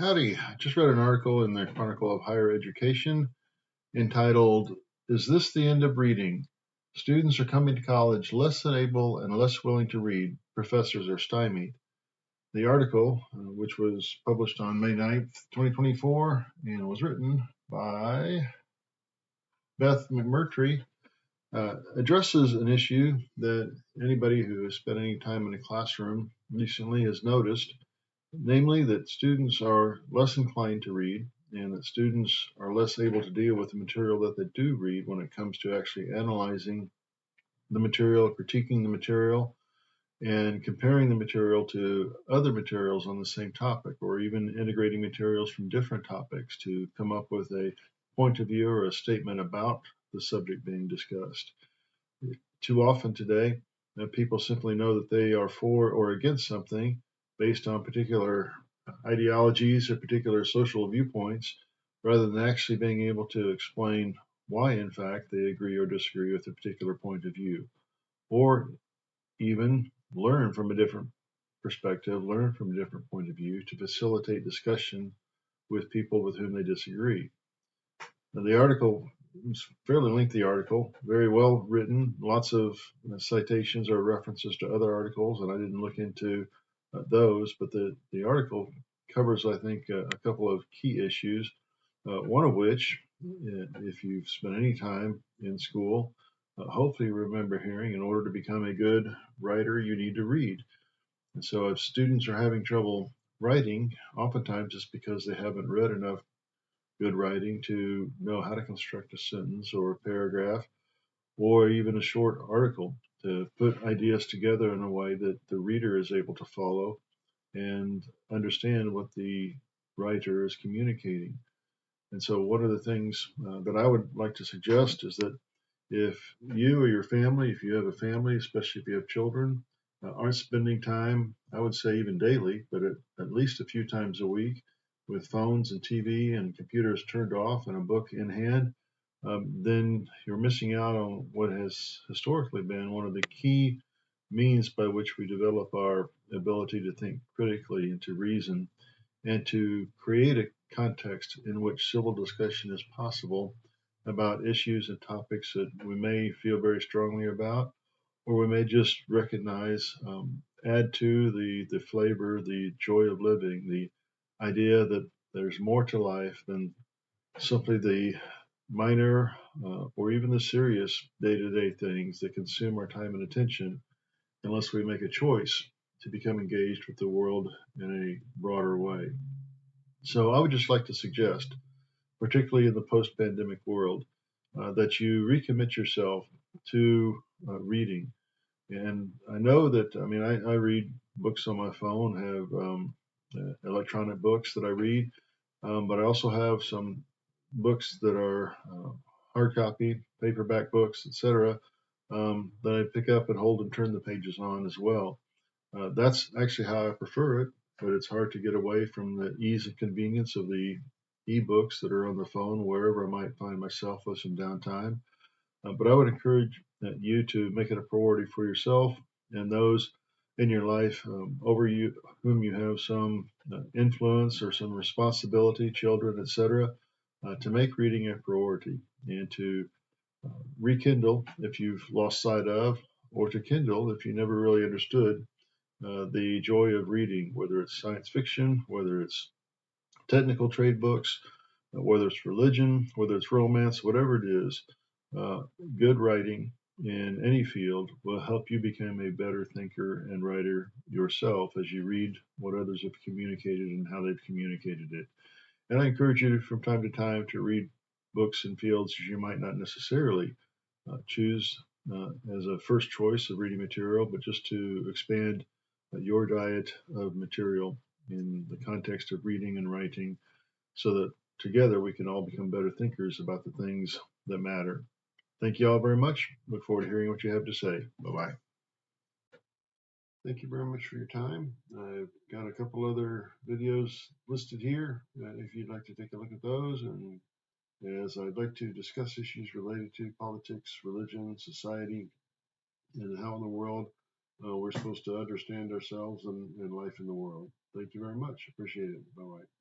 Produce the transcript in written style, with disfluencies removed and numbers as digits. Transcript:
Howdy. I just read an article in the Chronicle of Higher Education entitled, "Is This the End of Reading? Students are coming to college less than able and less willing to read. Professors are stymied." The article, which was published on May 9th, 2024, and was written by Beth McMurtry, addresses an issue that anybody who has spent any time in a classroom recently has noticed, namely that students are less inclined to read and that students are less able to deal with the material that they do read when it comes to actually analyzing the material, critiquing the material, and comparing the material to other materials on the same topic, or even integrating materials from different topics to come up with a point of view or a statement about the subject being discussed. Too often today, people simply know that they are for or against something based on particular ideologies or particular social viewpoints, rather than actually being able to explain why, in fact, they agree or disagree with a particular point of view, or even learn from a different perspective, learn from a different point of view to facilitate discussion with people with whom they disagree. Now, the article is a fairly lengthy article, very well written, lots of citations or references to other articles, and I didn't look into those, but the article covers, I think, a couple of key issues, one of which, if you've spent any time in school, hopefully you remember hearing, in order to become a good writer, you need to read. And so if students are having trouble writing, oftentimes it's because they haven't read enough good writing to know how to construct a sentence or a paragraph or even a short article, to put ideas together in a way that the reader is able to follow and understand what the writer is communicating. And so one of the things that I would like to suggest is that if you or your family, if you have a family, especially if you have children, aren't spending time, I would say even daily, but at least a few times a week, with phones and TV and computers turned off and a book in hand, then you're missing out on what has historically been one of the key means by which we develop our ability to think critically and to reason and to create a context in which civil discussion is possible about issues and topics that we may feel very strongly about, or we may just recognize add to the flavor, the joy of living, the idea that there's more to life than simply the minor or even the serious day-to-day things that consume our time and attention unless we make a choice to become engaged with the world in a broader way. So I would just like to suggest, particularly in the post-pandemic world, that you recommit yourself to reading. And I know that, I mean, I read books on my phone, have electronic books that I read, but I also have some books that are hard copy, paperback books, etc., that I pick up and hold and turn the pages on as well. That's actually how I prefer it, but it's hard to get away from the ease and convenience of the ebooks that are on the phone wherever I might find myself with some downtime. But I would encourage you to make it a priority for yourself and those in your life over you whom you have some influence or some responsibility, children, etc., to make reading a priority and to rekindle if you've lost sight of, or to kindle if you never really understood the joy of reading, whether it's science fiction, whether it's technical trade books, whether it's religion, whether it's romance, whatever it is. uh, Good writing in any field will help you become a better thinker and writer yourself as you read what others have communicated and how they've communicated it. And I encourage you from time to time to read books in fields you might not necessarily choose as a first choice of reading material, but just to expand your diet of material in the context of reading and writing so that together we can all become better thinkers about the things that matter. Thank you all very much. Look forward to hearing what you have to say. Bye bye. Thank you very much for your time. I've got a couple other videos listed here if you'd like to take a look at those. And as I'd like to discuss issues related to politics, religion, society, and how in the world we're supposed to understand ourselves and life in the world. Thank you very much. Appreciate it. Bye bye.